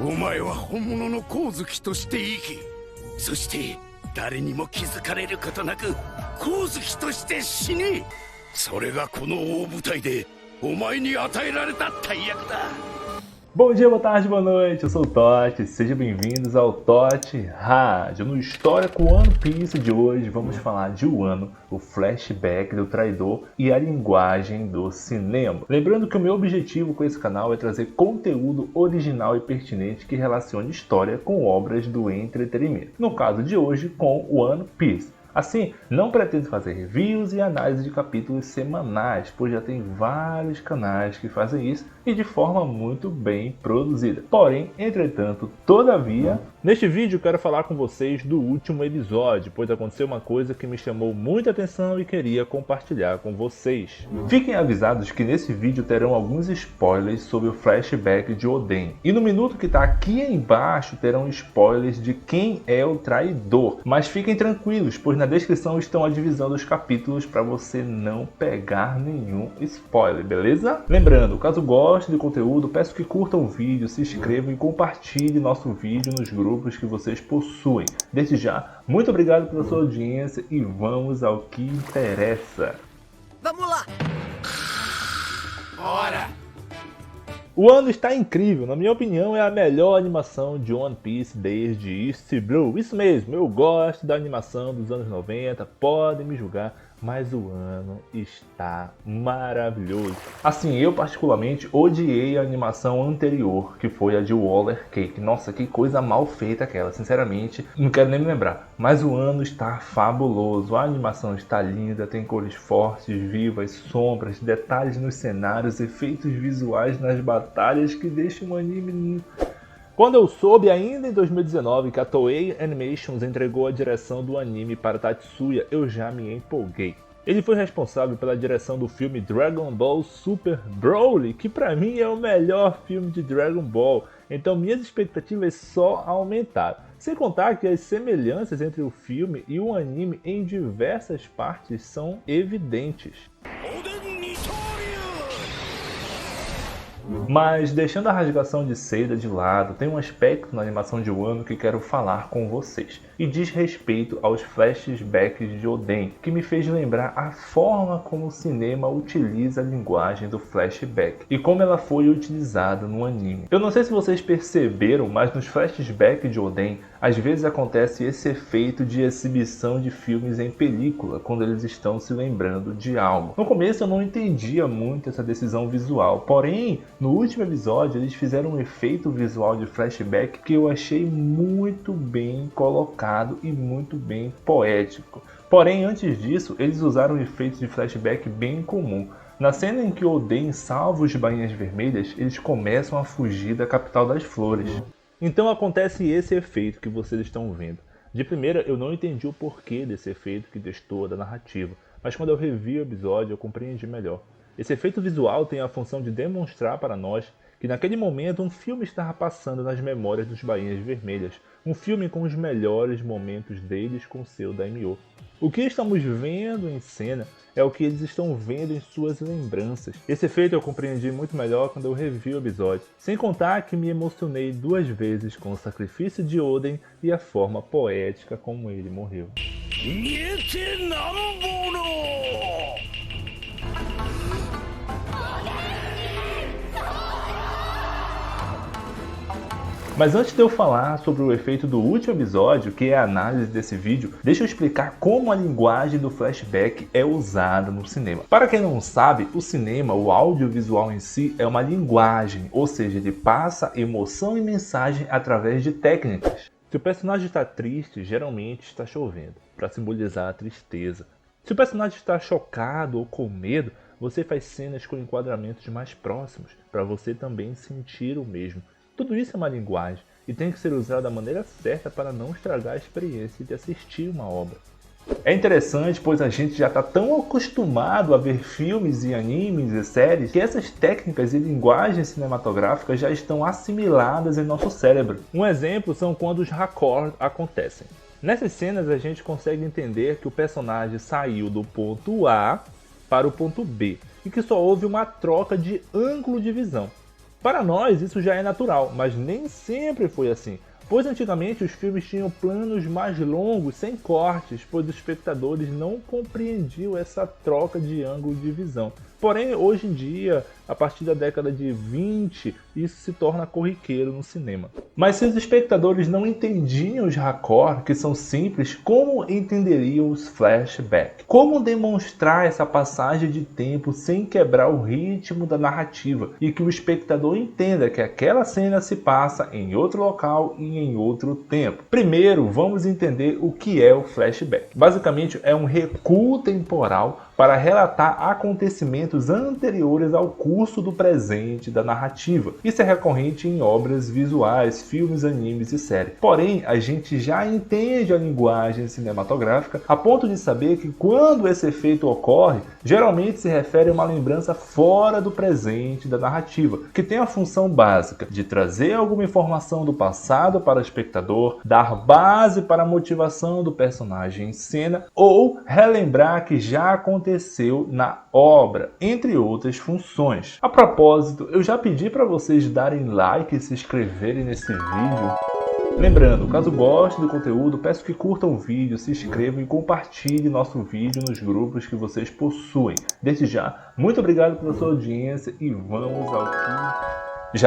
お前は本物の光月として生き、そして誰にも気づかれることなく光月として死ね。それがこの大舞台でお前に与えられた大役だ。Bom dia, boa tarde, boa noite, eu sou o Totti, sejam bem-vindos ao Totti Rádio. No História com One Piece de hoje vamos falar de Wano, o flashback do traidor e a linguagem do cinema. Lembrando que o meu objetivo com esse canal é trazer conteúdo original e pertinente que relacione história com obras do entretenimento. No caso de hoje, com One Piece. Assim, não pretendo fazer reviews e análise de capítulos semanais, pois já tem vários canais que fazem isso e de forma muito bem produzida. Porém, entretanto, todavia, neste vídeo quero falar com vocês do último episódio, pois aconteceu uma coisa que me chamou muita atenção e queria compartilhar com vocês. Fiquem avisados que nesse vídeo terão alguns spoilers sobre o flashback de Oden. E no minuto que está aqui embaixo terão spoilers de quem é o traidor. Mas fiquem tranquilos, pois na descrição estão a divisão dos capítulos para você não pegar nenhum spoiler, beleza? Lembrando, caso goste do conteúdo, peço que curtam o vídeo, se inscrevam e compartilhem nosso vídeo nos grupos que vocês possuem. Desde já, muito obrigado pela sua audiência e vamos ao que interessa. Vamos lá! Bora! O ano está incrível, na minha opinião é a melhor animação de One Piece desde East Blue. Isso mesmo, eu gosto da animação dos anos 90, podem me julgar, mas o ano está maravilhoso. Assim, eu particularmente odiei a animação anterior, que foi a de Waller Cake. Nossa, que coisa mal feita aquela, sinceramente, não quero nem me lembrar. Mas o ano está fabuloso, a animação está linda, tem cores fortes, vivas, sombras, detalhes nos cenários, efeitos visuais nas batalhas que deixam o anime... Quando eu soube ainda em 2019 que a Toei Animations entregou a direção do anime para Tatsuya, eu já me empolguei. Ele foi responsável pela direção do filme Dragon Ball Super Broly, que pra mim é o melhor filme de Dragon Ball, então minhas expectativas só aumentaram. Sem contar que as semelhanças entre o filme e o anime em diversas partes são evidentes. Mas deixando a rasgação de seda de lado, tem um aspecto na animação de Wano que quero falar com vocês. E diz respeito aos flashbacks de Oden, que me fez lembrar a forma como o cinema utiliza a linguagem do flashback e como ela foi utilizada no anime. Eu não sei se vocês perceberam, mas nos flashbacks de Oden, às vezes acontece esse efeito de exibição de filmes em película, quando eles estão se lembrando de algo. No começo eu não entendia muito essa decisão visual, porém, no último episódio eles fizeram um efeito visual de flashback que eu achei muito bem colocado e muito bem poético. Porém, antes disso, eles usaram um efeito de flashback bem comum. Na cena em que Oden salva os Bainhas Vermelhas, eles começam a fugir da capital das flores. Então acontece esse efeito que vocês estão vendo. De primeira eu não entendi o porquê desse efeito que destoa da narrativa, mas quando eu revi o episódio eu compreendi melhor. Esse efeito visual tem a função de demonstrar para nós que naquele momento um filme estava passando nas memórias dos Bainhas Vermelhas, um filme com os melhores momentos deles com seu Daimyo. O que estamos vendo em cena é o que eles estão vendo em suas lembranças. Esse efeito eu compreendi muito melhor quando eu revi o episódio, sem contar que me emocionei 2 vezes com o sacrifício de Oden e a forma poética como ele morreu. Mas antes de eu falar sobre o efeito do último episódio, que é a análise desse vídeo, deixa eu explicar como a linguagem do flashback é usada no cinema. Para quem não sabe, o cinema, o audiovisual em si, é uma linguagem, ou seja, ele passa emoção e mensagem através de técnicas. Se o personagem está triste, geralmente está chovendo, para simbolizar a tristeza. Se o personagem está chocado ou com medo, você faz cenas com enquadramentos mais próximos, para você também sentir o mesmo. Tudo isso é uma linguagem e tem que ser usado da maneira certa para não estragar a experiência de assistir uma obra. É interessante, pois a gente já está tão acostumado a ver filmes e animes e séries que essas técnicas e linguagens cinematográficas já estão assimiladas em nosso cérebro. Um exemplo são quando os raccords acontecem. Nessas cenas a gente consegue entender que o personagem saiu do ponto A para o ponto B e que só houve uma troca de ângulo de visão. Para nós isso já é natural, mas nem sempre foi assim. Pois antigamente os filmes tinham planos mais longos, sem cortes, pois os espectadores não compreendiam essa troca de ângulo de visão. Porém, hoje em dia, a partir da década de 20, isso se torna corriqueiro no cinema. Mas se os espectadores não entendiam os raccords, que são simples, como entenderiam os flashbacks? Como demonstrar essa passagem de tempo sem quebrar o ritmo da narrativa e que o espectador entenda que aquela cena se passa em outro local e em outro tempo? Primeiro, vamos entender o que é o flashback. Basicamente, é um recuo temporal para relatar acontecimentos anteriores ao curso do presente da narrativa. Isso é recorrente em obras visuais, filmes, animes e séries. Porém, a gente já entende a linguagem cinematográfica a ponto de saber que quando esse efeito ocorre, geralmente se refere a uma lembrança fora do presente da narrativa, que tem a função básica de trazer alguma informação do passado para o espectador, dar base para a motivação do personagem em cena ou relembrar que já aconteceu na obra, entre outras funções. A propósito, eu já pedi para vocês darem like e se inscreverem nesse vídeo. Lembrando, caso gostem do conteúdo, peço que curtam o vídeo, se inscrevam e compartilhem nosso vídeo nos grupos que vocês possuem. Desde já, muito obrigado pela sua audiência e vamos ao que...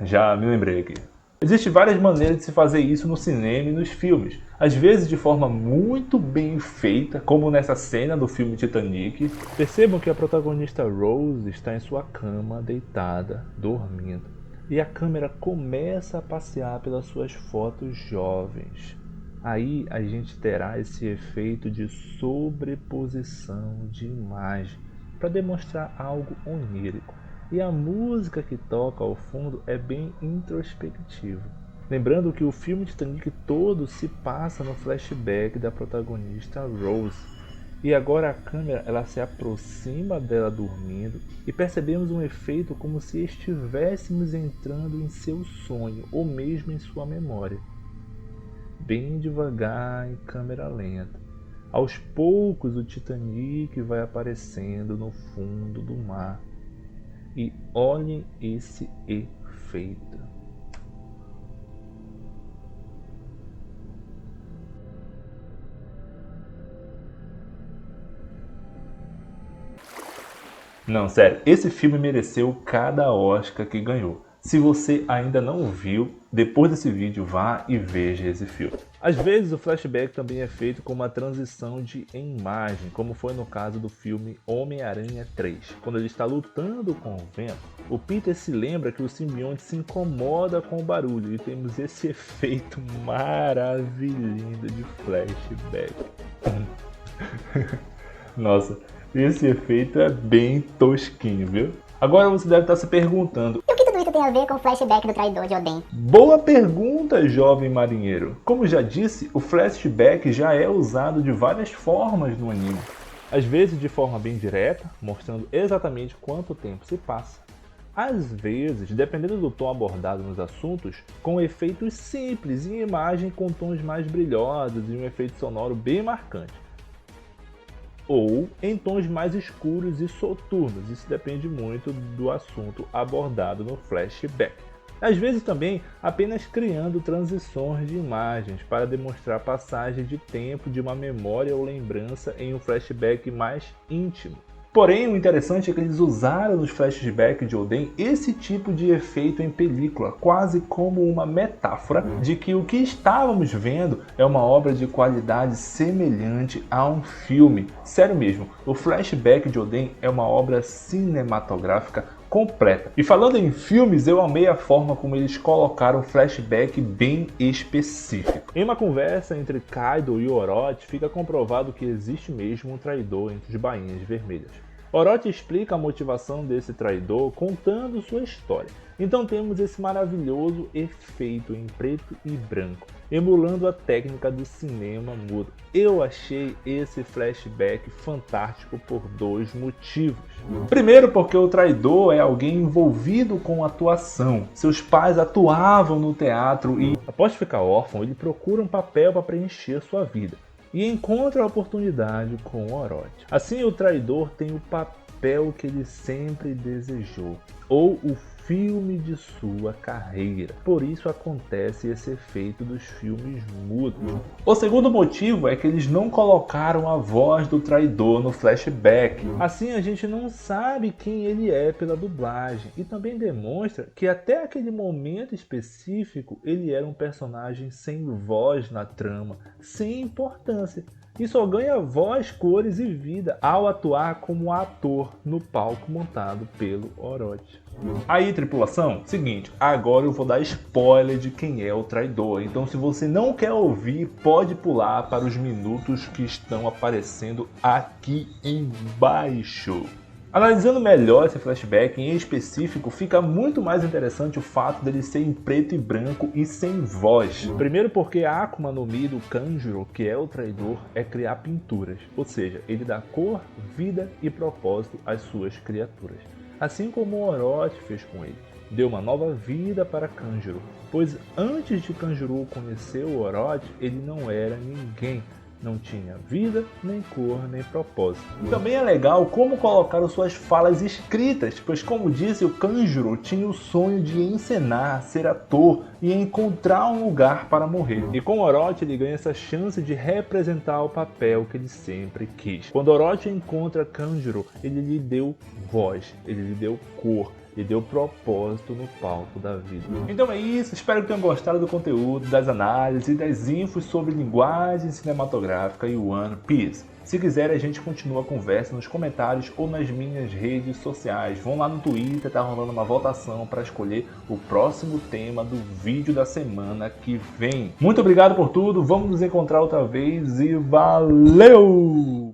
Já me lembrei aqui. Existem várias maneiras de se fazer isso no cinema e nos filmes, às vezes de forma muito bem feita, como nessa cena do filme Titanic. Percebam que a protagonista Rose está em sua cama, deitada, dormindo, e a câmera começa a passear pelas suas fotos jovens. Aí a gente terá esse efeito de sobreposição de imagem, para demonstrar algo onírico. E a música que toca ao fundo é bem introspectiva. Lembrando que o filme Titanic todo se passa no flashback da protagonista Rose. E agora a câmera ela se aproxima dela dormindo e percebemos um efeito como se estivéssemos entrando em seu sonho ou mesmo em sua memória. Bem devagar em câmera lenta. Aos poucos o Titanic vai aparecendo no fundo do mar. E olhem esse efeito. Não, sério, esse filme mereceu cada Oscar que ganhou. Se você ainda não viu, depois desse vídeo vá e veja esse filme. Às vezes o flashback também é feito com uma transição de imagem, como foi no caso do filme Homem-Aranha 3. Quando ele está lutando com o vento, o Peter se lembra que o simbionte se incomoda com o barulho e temos esse efeito maravilhoso de flashback. Nossa, esse efeito é bem tosquinho, viu? Agora você deve estar se perguntando: e o que tudo isso tem a ver com o flashback do traidor de Oden? Boa pergunta, jovem marinheiro. Como já disse, o flashback já é usado de várias formas no anime. Às vezes de forma bem direta, mostrando exatamente quanto tempo se passa. Às vezes, dependendo do tom abordado nos assuntos, com efeitos simples e imagem com tons mais brilhosos e um efeito sonoro bem marcante. Ou em tons mais escuros e soturnos, isso depende muito do assunto abordado no flashback. Às vezes também apenas criando transições de imagens para demonstrar passagem de tempo de uma memória ou lembrança em um flashback mais íntimo. Porém, o interessante é que eles usaram nos flashbacks de Oden esse tipo de efeito em película, quase como uma metáfora de que o que estávamos vendo é uma obra de qualidade semelhante a um filme. Sério mesmo, o flashback de Oden é uma obra cinematográfica completa. E falando em filmes, eu amei a forma como eles colocaram um flashback bem específico. Em uma conversa entre Kaido e Orochi, fica comprovado que existe mesmo um traidor entre os Bainhas Vermelhas. Orochi explica a motivação desse traidor contando sua história. Então temos esse maravilhoso efeito em preto e branco, emulando a técnica do cinema mudo. Eu achei esse flashback fantástico por dois motivos. Primeiro, porque o traidor é alguém envolvido com atuação. Seus pais atuavam no teatro e, após ficar órfão, ele procura um papel para preencher sua vida. E encontra a oportunidade com Orochi. Assim, o traidor tem o papel papel que ele sempre desejou, ou o filme de sua carreira. Por isso acontece esse efeito dos filmes mudos. O segundo motivo é que eles não colocaram a voz do traidor no flashback. Assim a gente não sabe quem ele é pela dublagem, e também demonstra que até aquele momento específico ele era um personagem sem voz na trama, sem importância. E só ganha voz, cores e vida ao atuar como ator no palco montado pelo Orochi. Aí, tripulação, seguinte, agora eu vou dar spoiler de quem é o traidor. Então, se você não quer ouvir, pode pular para os minutos que estão aparecendo aqui embaixo. Analisando melhor esse flashback, em específico, fica muito mais interessante o fato dele ser em preto e branco e sem voz. Primeiro porque a Akuma no Mi do Kanjuro, que é o traidor, é criar pinturas. Ou seja, ele dá cor, vida e propósito às suas criaturas. Assim como o Orochi fez com ele. Deu uma nova vida para Kanjuro, pois antes de Kanjuro conhecer o Orochi, ele não era ninguém. Não tinha vida, nem cor, nem propósito. Também é legal como colocaram suas falas escritas, pois como disse, o Kanjuro tinha o sonho de encenar, ser ator e encontrar um lugar para morrer. E com Orochi ele ganha essa chance de representar o papel que ele sempre quis. Quando Orochi encontra Kanjuro, ele lhe deu voz, ele lhe deu cor, e deu propósito no palco da vida. Então é isso, espero que tenham gostado do conteúdo, das análises e das infos sobre linguagem cinematográfica e One Piece. Se quiserem, a gente continua a conversa nos comentários ou nas minhas redes sociais. Vão lá no Twitter, tá rolando uma votação para escolher o próximo tema do vídeo da semana que vem. Muito obrigado por tudo, vamos nos encontrar outra vez e valeu!